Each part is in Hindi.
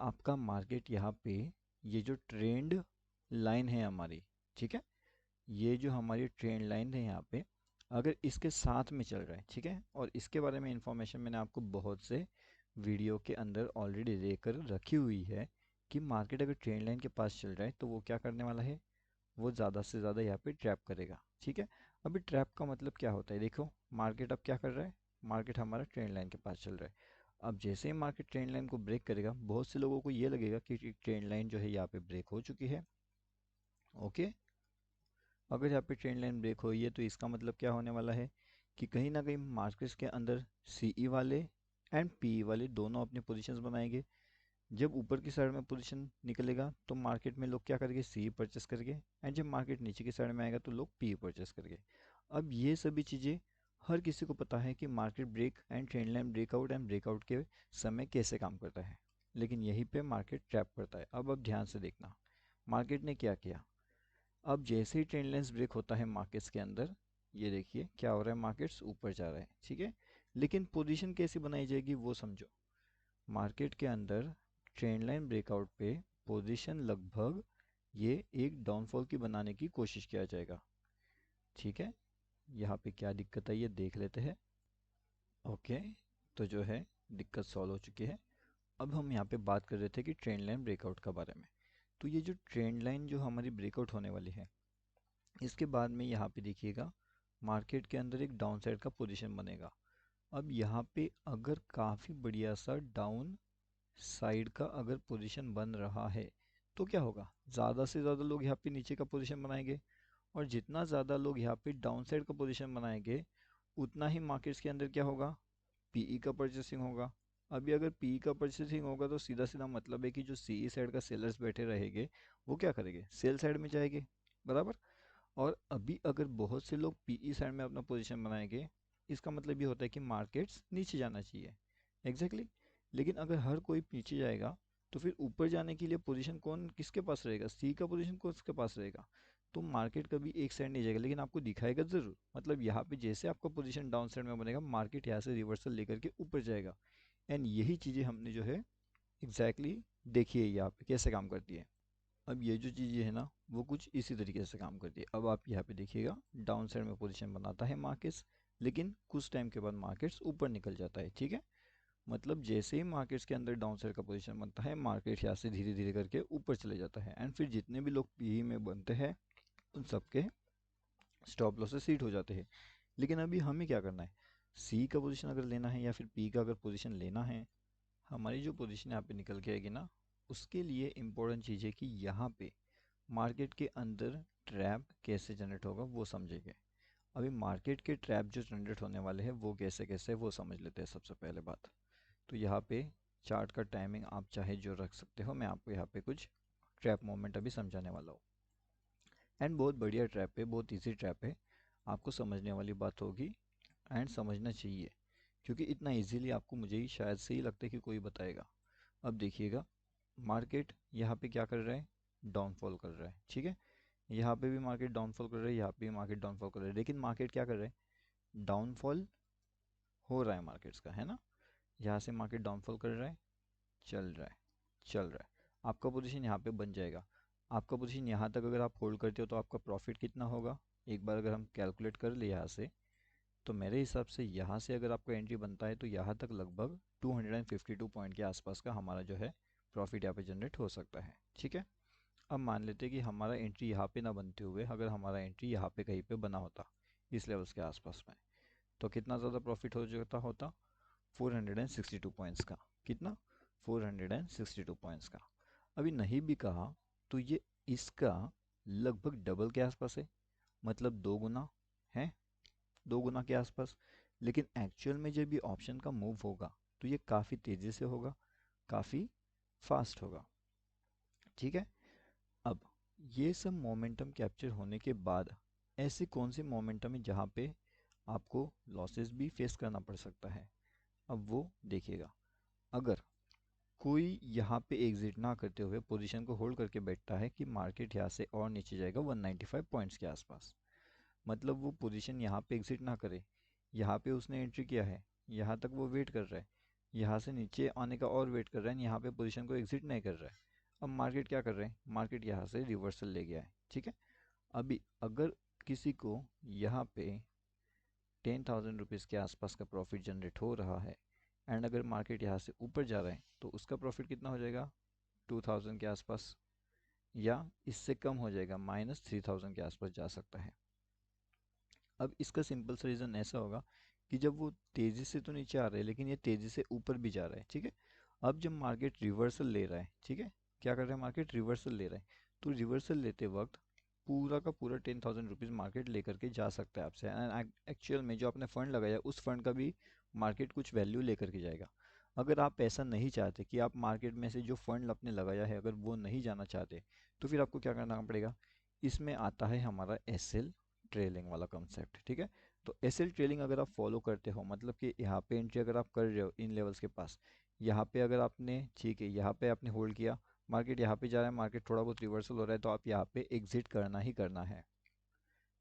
आपका मार्केट यहाँ पे ये जो ट्रेंड लाइन है हमारी, ठीक है, ये जो हमारी ट्रेंड लाइन है यहाँ पे, अगर इसके साथ में चल रहा है, ठीक है, और इसके बारे में इंफॉर्मेशन मैंने आपको बहुत से वीडियो के अंदर ऑलरेडी देकर रखी हुई है कि मार्केट अगर ट्रेंड लाइन के पास चल रहा है तो वो क्या करने वाला है, वो ज़्यादा से ज़्यादा यहाँ पे ट्रैप करेगा, ठीक है। अभी ट्रैप का मतलब क्या होता है, देखो मार्केट अब क्या कर रहा है, मार्केट हमारा ट्रेंड लाइन के पास चल रहा है। अब जैसे ही मार्केट ट्रेंड लाइन को ब्रेक करेगा, बहुत से लोगों को ये लगेगा कि ट्रेंड लाइन जो है यहाँ पे ब्रेक हो चुकी है, ओके। अगर यहाँ पे ट्रेंड लाइन ब्रेक हुई है तो इसका मतलब क्या होने वाला है कि कहीं ना कहीं मार्केट्स के अंदर सीई वाले एंड पीई वाले दोनों अपने पोजीशंस बनाएंगे। जब ऊपर की साइड में पोजीशन निकलेगा तो मार्केट में लोग क्या करेंगे, सी परचेस करेंगे, एंड जब मार्केट नीचे की साइड में आएगा तो लोग पी परचेस करेंगे। अब ये सभी चीज़ें हर किसी को पता है कि market break and trend line breakout and breakout के समय कैसे काम करता है, लेकिन यहीं पे मार्केट ट्रैप करता है। अब ध्यान से देखना मार्केट ने क्या किया। अब जैसे ही ट्रेंड लाइन्स ब्रेक होता है मार्केट्स के अंदर, ये देखिए क्या हो रहा है, मार्केट्स ऊपर जा रहा है, ठीक है। लेकिन पोजीशन कैसी बनाई जाएगी वो समझो। मार्केट के अंदर ट्रेंड लाइन ब्रेकआउट पे पोजीशन लगभग ये एक डाउनफॉल की बनाने की कोशिश किया जाएगा, ठीक है। यहाँ पे क्या दिक्कत है ये देख लेते हैं, ओके। तो जो है दिक्कत सॉल्व हो चुकी है। अब हम यहाँ पे बात कर रहे थे कि ट्रेंड लाइन ब्रेकआउट के बारे में। तो ये जो ट्रेंड लाइन जो हमारी ब्रेकआउट होने वाली है, इसके बाद में यहाँ पे देखिएगा मार्केट के अंदर एक डाउन साइड का पोजीशन बनेगा। अब यहाँ पे अगर काफ़ी बढ़िया सा डाउन साइड का अगर पोजीशन बन रहा है तो क्या होगा, ज़्यादा से ज़्यादा लोग यहाँ पे नीचे का पोजीशन बनाएंगे, और जितना ज़्यादा लोग यहाँ पे डाउन साइड का पोजीशन बनाएंगे उतना ही मार्केट्स के अंदर क्या होगा, पीई का परचेसिंग होगा। अभी अगर पीई का परचेसिंग होगा तो सीधा सीधा मतलब है कि जो सीई साइड का सेलर्स बैठे रहेंगे वो क्या करेंगे, सेल साइड में जाएंगे, बराबर। और अभी अगर बहुत से लोग पीई साइड में अपना पोजीशन बनाएंगे, इसका मतलब ये होता है कि मार्केट्स नीचे जाना चाहिए, एग्जैक्टली exactly। लेकिन अगर हर कोई पीछे जाएगा तो फिर ऊपर जाने के लिए पोजीशन कौन किसके पास रहेगा, सी का पोजीशन कौन किसके पास रहेगा। तो मार्केट कभी एक साइड नहीं जाएगा, लेकिन आपको दिखाएगा ज़रूर। मतलब यहाँ पे जैसे आपका पोजीशन डाउन साइड में बनेगा, मार्केट यहाँ से रिवर्सल लेकर के ऊपर जाएगा। एंड यही चीज़ें हमने जो है एग्जैक्टली देखी है यहाँ पे कैसे काम करती है। अब ये जो चीज़ें है ना वो कुछ इसी तरीके से काम करती है। अब आप यहाँ पे देखिएगा डाउन साइड में पोजीशन बनाता है मार्केट्स, लेकिन कुछ टाइम के बाद मार्केट्स ऊपर निकल जाता है, ठीक है। मतलब जैसे ही मार्केट्स के अंदर डाउन साइड का पोजीशन बनता है, मार्केट यहाँ से धीरे धीरे करके ऊपर चले जाता है, एंड फिर जितने भी लोग पीई में बनते हैं उन सबके स्टॉप लॉसेस हिट हो जाते हैं। लेकिन अभी हमें क्या करना है, सी का पोजीशन अगर लेना है या फिर पी का अगर पोजीशन लेना है, हमारी जो पोजीशन यहाँ पे निकल के आएगी ना, उसके लिए इम्पोर्टेंट चीज़ है कि यहाँ पे मार्केट के अंदर ट्रैप कैसे जनरेट होगा वो समझेंगे। अभी मार्केट के ट्रैप जो जनरेट होने वाले हैं वो कैसे कैसे वो समझ लेते हैं। सबसे पहले बात तो यहाँ पे चार्ट का टाइमिंग आप चाहे जो रख सकते हो, मैं आपको यहाँ पे कुछ ट्रैप मोमेंट अभी समझाने वाला हूँ। एंड बहुत बढ़िया ट्रैप है, बहुत इजी ट्रैप है, आपको समझने वाली बात होगी एंड समझना चाहिए, क्योंकि इतना इजीली आपको मुझे ही शायद से ही लगता है कि कोई बताएगा। अब देखिएगा मार्केट यहाँ पे क्या कर रहा है, डाउनफॉल कर रहा है, ठीक है। यहाँ पे भी मार्केट डाउनफॉल कर रहा है, यहाँ पे भी मार्केट डाउनफॉल कर रहा है, लेकिन मार्केट क्या कर रहा है, डाउनफॉल हो रहा है मार्केट्स का, है ना। यहाँ से मार्केट डाउनफॉल कर रहा है, चल रहा है, चल रहा है। आपका पोजीशन यहाँ पे बन जाएगा। आपका पोजीशन यहाँ तक अगर आप होल्ड करते हो तो आपका प्रॉफिट कितना होगा, एक बार अगर हम कैलकुलेट कर ले यहाँ से, तो मेरे हिसाब से यहाँ से अगर आपका एंट्री बनता है तो यहाँ तक लगभग 252 पॉइंट के आसपास का हमारा जो है प्रॉफिट यहाँ पे जनरेट हो सकता है, ठीक है। अब मान लेते हैं कि हमारा एंट्री यहाँ पे ना बनते हुए अगर हमारा एंट्री यहाँ पे कहीं पे बना होता इस लेवल्स के आसपास में, तो कितना ज़्यादा प्रॉफिट हो जाता होता, 462 पॉइंट्स का। कितना, 462 पॉइंट्स का। अभी नहीं भी कहा तो ये इसका लगभग डबल के आसपास है, मतलब दो गुना है, दो गुना के आसपास। लेकिन एक्चुअल में जब ये ऑप्शन का मूव होगा तो ये काफ़ी तेज़ी से होगा, काफ़ी फास्ट होगा, ठीक है। अब ये सब मोमेंटम कैप्चर होने के बाद ऐसे कौन से मोमेंटम है जहाँ पे आपको लॉसेस भी फेस करना पड़ सकता है, अब वो देखिएगा। अगर कोई यहाँ पे एग्जिट ना करते हुए पोजीशन को होल्ड करके बैठता है कि मार्केट यहाँ से और नीचे जाएगा 195 पॉइंट्स के आसपास, मतलब वो पोजीशन यहाँ पे एग्जिट ना करे, यहाँ पे उसने एंट्री किया है, यहाँ तक वो वेट कर रहा है, यहाँ से नीचे आने का और वेट कर रहा है, यहाँ पे पोजीशन को एग्जिट नहीं कर रहा है। अब मार्केट क्या कर रहे हैं, मार्केट यहाँ से रिवर्सल ले गया है, ठीक है। अभी अगर किसी को यहाँ पे 10,000 रुपीज़ के आसपास का प्रॉफिट जनरेट हो रहा है एंड अगर मार्केट यहाँ से ऊपर जा रहा है तो उसका प्रॉफिट कितना हो जाएगा, 2,000 के आसपास, या इससे कम हो जाएगा, -3,000 के आसपास जा सकता है। अब इसका सिंपल सा रीज़न ऐसा होगा कि जब वो तेज़ी से तो नीचे आ रहा है लेकिन ये तेज़ी से ऊपर भी जा रहा है, ठीक है। अब जब मार्केट रिवर्सल ले रहा है, ठीक है, क्या कर रहा है, मार्केट रिवर्सल ले रहा है, तो रिवर्सल लेते वक्त पूरा का पूरा 10,000 रुपीज़ मार्केट लेकर के जा सकता है आपसे। एंड एक्चुअल में जो आपने फ़ंड लगाया उस फंड का भी मार्केट कुछ वैल्यू लेकर के जाएगा। अगर आप ऐसा नहीं चाहते कि आप मार्केट में से जो फंड आपने लगाया है अगर वो नहीं जाना चाहते, तो फिर आपको क्या करना पड़ेगा, इसमें आता है हमारा एसएल ट्रेलिंग वाला कॉन्सेप्ट, ठीक है। तो एसएल ट्रेलिंग अगर आप फॉलो करते हो, मतलब कि यहाँ पे एंट्री अगर आप कर रहे हो इन लेवल्स के पास, यहाँ पे अगर आपने, ठीक है, यहाँ पे आपने होल्ड किया, मार्केट यहाँ पे जा रहा है, मार्केट थोड़ा बहुत रिवर्सल हो रहा है, तो आप यहाँ पे एग्जिट करना ही करना है,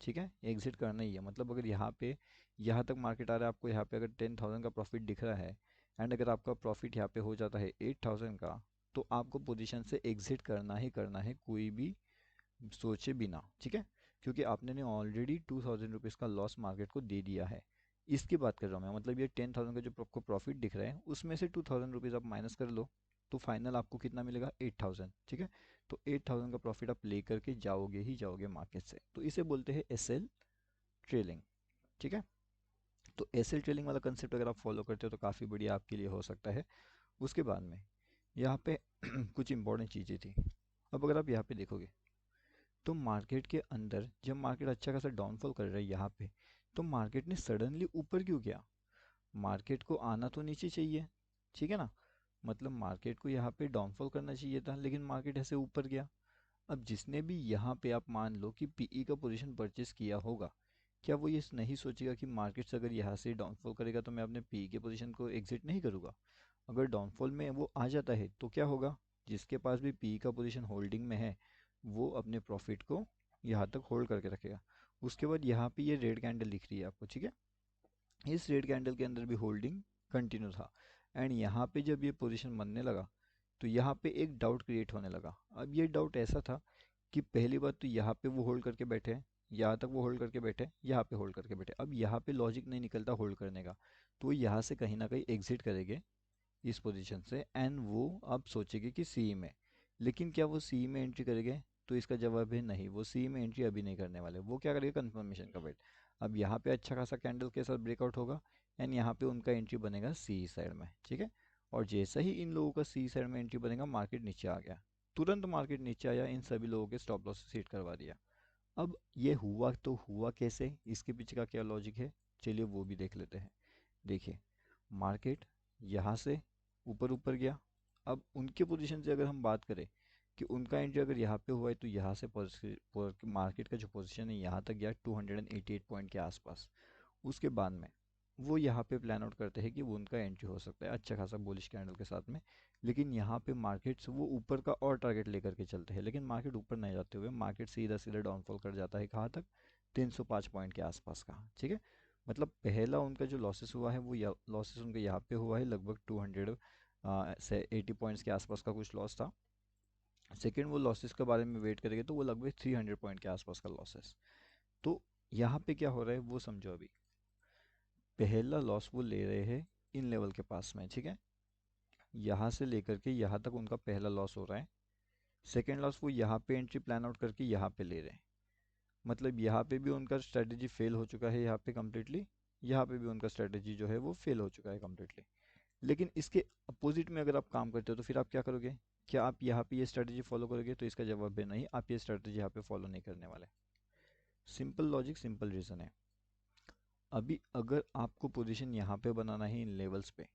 ठीक है, एग्जिट करना ही है। मतलब अगर यहाँ पे यहाँ तक मार्केट आ रहा है, आपको यहाँ पे अगर 10,000 का प्रॉफिट दिख रहा है एंड अगर आपका प्रॉफिट यहाँ पे हो जाता है 8,000 का, तो आपको पोजीशन से एग्जिट करना ही करना है, कोई भी सोचे बिना, ठीक है। क्योंकि आपने ने ऑलरेडी 2,000 रुपीज़ का लॉस मार्केट को दे दिया है। इसकी बात कर रहा हूँ मैं, मतलब ये 10,000 का जो आपको प्रॉफिट दिख रहा है उसमें से 2,000 रुपीज़ आप माइनस कर लो, तो फाइनल आपको कितना मिलेगा, 8,000, ठीक है। तो 8,000 का प्रॉफिट आप ले करके जाओगे ही जाओगे मार्केट से, तो इसे बोलते हैं एसएल ट्रेलिंग, ठीक है। तो एसएल ट्रेलिंग वाला कंसेप्ट अगर आप फॉलो करते हो तो काफ़ी बढ़िया आपके लिए हो सकता है। उसके बाद में यहाँ पे कुछ इंपॉर्टेंट चीज़ें थी। अब अगर आप यहाँ पे देखोगे तो मार्केट के अंदर जब मार्केट अच्छा खासा डाउनफॉल कर रहा है यहाँ पे, तो मार्केट ने सडनली ऊपर क्यों गया, मार्केट को आना तो नीचे चाहिए, ठीक है ना। मतलब मार्केट को यहाँ पे डाउनफॉल करना चाहिए था लेकिन मार्केट ऐसे ऊपर गया। अब जिसने भी यहाँ पे आप मान लो कि पीई का पोजीशन परचेस किया होगा, क्या वो ये नहीं सोचेगा कि मार्केट से अगर यहाँ से डाउनफॉल करेगा तो मैं अपने पीई के पोजीशन को एग्जिट नहीं करूँगा। अगर डाउनफॉल में वो आ जाता है तो क्या होगा, जिसके पास भी पीई का पोजीशन होल्डिंग में है वो अपने प्रॉफिट को यहाँ तक होल्ड करके रखेगा। उसके बाद यहाँ पे ये रेड कैंडल दिख रही है आपको, ठीक है, इस रेड कैंडल के अंदर भी होल्डिंग कंटिन्यू था एंड यहाँ पे जब ये पोजीशन बनने लगा तो यहाँ पे एक डाउट क्रिएट होने लगा। अब ये डाउट ऐसा था कि पहली बात तो यहाँ पे वो होल्ड करके बैठे हैं, यहाँ तक वो होल्ड करके बैठे, यहाँ पे होल्ड करके बैठे, अब यहाँ पे लॉजिक नहीं निकलता होल्ड करने का, तो यहाँ से कहीं ना कहीं एग्जिट करेंगे इस पोजीशन से एंड वो अब सोचेंगे कि सी में, लेकिन क्या वो सी में एंट्री करेंगे, तो इसका जवाब है नहीं, वो सी में एंट्री अभी नहीं करने वाले। वो क्या करेगा, कंफर्मेशन का वेट। अब यहाँ पे अच्छा खासा कैंडल के साथ ब्रेकआउट होगा एंड यहाँ पे उनका एंट्री बनेगा सी साइड में, ठीक है। और जैसा ही इन लोगों का सी साइड में एंट्री बनेगा मार्केट नीचे आ गया, तुरंत मार्केट नीचे आया, इन सभी लोगों के स्टॉप लॉस सेट करवा दिया। अब ये हुआ तो हुआ कैसे, इसके पीछे का क्या लॉजिक है, चलिए वो भी देख लेते हैं। देखिए, मार्केट यहाँ से ऊपर ऊपर गया। अब उनके पोजीशन से अगर हम बात करें कि उनका एंट्री अगर यहाँ पे हुआ है तो यहाँ से मार्केट का जो पोजीशन है यहाँ तक गया 288 पॉइंट के आसपास। उसके बाद में वो यहाँ पे प्लान आउट करते हैं कि वो उनका एंट्री हो सकता है अच्छा खासा बुलिश कैंडल के साथ में, लेकिन यहाँ पे मार्केट से वो ऊपर का और टारगेट लेकर के चलते हैं, लेकिन मार्केट ऊपर नहीं जाते हुए मार्केट सीधा सीधा डाउनफॉल कर जाता है कहाँ तक, 305 पॉइंट के आसपास का, ठीक है। मतलब पहला उनका जो लॉसेस हुआ है वो लॉसेस उनका यहाँ पे हुआ है लगभग 200 से 80 पॉइंट्स के आसपास का कुछ लॉस था। सेकेंड वो लॉसेस के बारे में वेट करेंगे तो वो लगभग 300 पॉइंट के आसपास का लॉसेस। तो यहाँ पे क्या हो रहा है वो समझो। अभी पहला लॉस वो ले रहे हैं इन लेवल के पास में, ठीक है, यहाँ से लेकर के यहाँ तक उनका पहला लॉस हो रहा है। सेकेंड लॉस वो यहाँ पे एंट्री प्लान आउट करके यहाँ पे ले रहे हैं, मतलब यहाँ पे भी उनका स्ट्रेटेजी फेल हो चुका है यहाँ पे कम्प्लीटली, यहाँ पे भी उनका स्ट्रेटेजी जो है वो फेल हो चुका है कम्प्लीटली। लेकिन इसके अपोजिट में अगर आप काम करते हो तो फिर आप क्या करोगे, क्या आप यहाँ पे ये स्ट्रेटेजी फॉलो करोगे, तो इसका जवाब है नहीं, आप ये स्ट्रेटेजी यहाँ पे फॉलो नहीं करने वाले। सिंपल लॉजिक, सिंपल रीज़न है। अभी अगर आपको पोजीशन यहाँ पे बनाना है इन लेवल्स पे,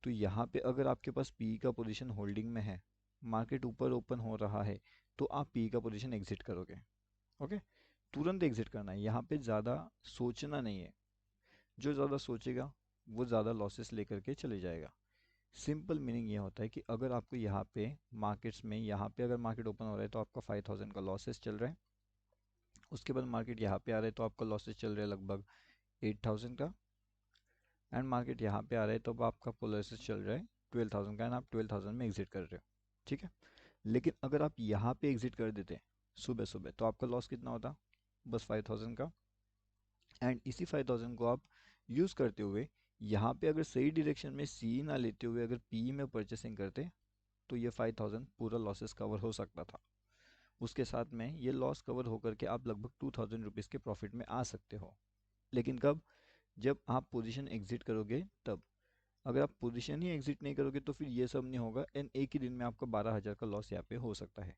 तो यहाँ पे अगर आपके पास पी का पोजीशन होल्डिंग में है, मार्केट ऊपर ओपन हो रहा है, तो आप पी का पोजीशन एग्जिट करोगे, ओके, तुरंत एग्जिट करना है, यहाँ पे ज़्यादा सोचना नहीं है। जो ज़्यादा सोचेगा वो ज़्यादा लॉसेस लेकर के चले जाएगा। सिंपल मीनिंग ये होता है कि अगर आपको यहाँ पे मार्केट्स में, यहाँ पे अगर मार्केट ओपन हो रहा है तो आपका 5,000 का लॉसेस चल रहा है, उसके बाद मार्केट यहाँ पे आ रहा है तो आपका लॉसेस चल रहा है लगभग 8,000 का, एंड मार्केट यहाँ पे आ रहा है तो अब आपका पोलराइसिस चल रहा है 12,000 का एंड आप 12,000 में एग्जिट कर रहे हो, ठीक है। लेकिन अगर आप यहाँ पे एग्जिट कर देते सुबह सुबह तो आपका लॉस कितना होता, बस 5,000 का। एंड इसी 5,000 को आप यूज़ करते हुए यहाँ पे अगर सही डायरेक्शन में सी ना लेते हुए अगर पी में परचेसिंग करते तो ये 5,000 पूरा लॉसेस कवर हो सकता था। उसके साथ में ये लॉस कवर होकर के आप लगभग 2,000 रुपीज़ के प्रॉफिट में आ सकते हो। लेकिन कब, जब आप पोजीशन एग्जिट करोगे तब। अगर आप पोजीशन ही एग्जिट नहीं करोगे तो फिर ये सब नहीं होगा एंड एक ही दिन में आपका 12,000 का लॉस यहाँ पे हो सकता है।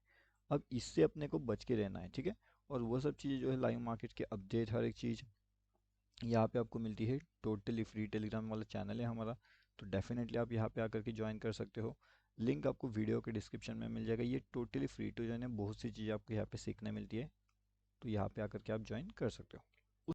अब इससे अपने को बच के रहना है, ठीक है। और वो सब चीज़ें जो है लाइव मार्केट के अपडेट हर एक चीज़ यहाँ पे आपको मिलती है। टोटली फ्री टेलीग्राम वाला चैनल है हमारा, तो डेफिनेटली आप यहाँ पे आकर के ज्वाइन कर सकते हो। लिंक आपको वीडियो के डिस्क्रिप्शन में मिल जाएगा। ये टोटली फ्री टू ज्वाइन है, बहुत सी चीज़ें आपको यहाँ पे सीखने मिलती है, तो यहाँ पे आकर के आप ज्वाइन कर सकते हो।